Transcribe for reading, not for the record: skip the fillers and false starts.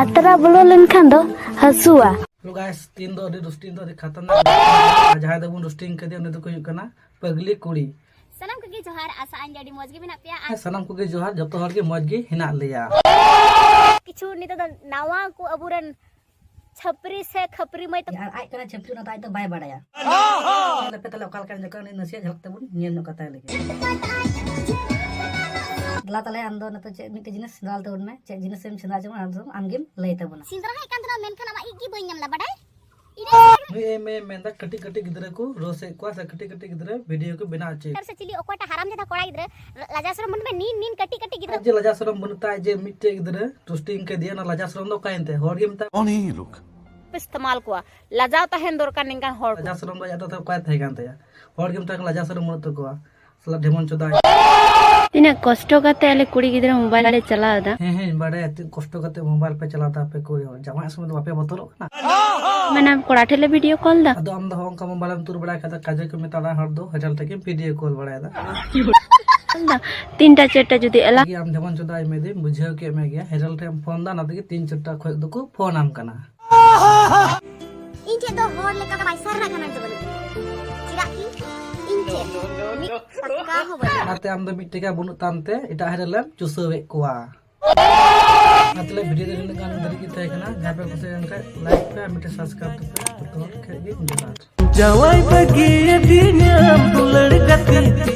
ᱟᱛᱨᱟ ᱵᱚᱞᱚ ᱞᱮᱱᱠᱷᱟᱱ ᱫᱚ ᱦᱟᱹᱥᱩᱣᱟ। तो गाइस तीन दो रोस्टिंग दो खतरनाक जहां दो रोस्टिंग कर दिया उन्हें तो कोई करना पगली कुड़ी सनम को जोहार आशा आइन जड़ी मौज गे मेना पेया सनम को जोहार जतो हर के मौज गे हिना लिया किछु नित द नावा को अबुरन छपरी से खपरी मई तो यार आइ कना छपरी ना ताइ तो बाय बाड़ाया लेपे तले ओकाल kan जका नि नसिया झलक तबुन नियन न कताय लगे ला तले आम दो न तो चे मिटे जिनिस दाल तबुन में चे जिनिस एम सेंदा जम आमगेम लई तबुन सिंदरा है कांदरा मेनखान आमा इगी बई नाम ला बडाय मे मेंदा कटी कटी गिदरे को रोसे को से कटी कटी गिदरे वीडियो को बना चे से चिली ओकोटा हराम जदा कोड़ा गिदरे लाजासर मन में नीन नीन कटी कटी गिदरे जे लजासरम बनता जे मिटे गिदरे रोस्टिंग के दिया ना लजासरम दो कायनते होर गेमता ओनी लोग इस्तेमाल को लजाव तहन दरकार निंका हर लजासरम दो जाता तो काय थाय कानते होर गेमता लजासरम मन तो को सला ढेमन चोदा तिना कष्ट करते आले कुड़ी गिदरा मोबाइल ले चलादा हे बड़े इतने कष्ट करते मोबाइल पे चलाता पे कोई जमा समय तो बापे बतरो ना मैंने कोड़ा ठेले वीडियो कॉल दा अदो हम दो का मोबाइल में तुर बड़ा खाता काजे को मेताड़ा हर दो हजार तक वीडियो कॉल बड़ा दा तीनटा चारटा जुदी एला कि हम जमन चोदाई में दे बुझाव के में गया हेरल रे फोन दा ना दे तीन चारटा खोय दो को फोन आम कना इनके दो होर लेका बाई सरना खाना जबल चिरा की इनके पक्का हो बल नाते हम दो मिट्टी बुनु तानते इटा हेरल चुसवे कोआ मतलब वीडियो देखने का अंदर की तय करना जहां पे कुछ इनका लाइक पे मिट्टी सब्सक्राइब तो कर के जोहार जवाई बगी दिनिया लड़कती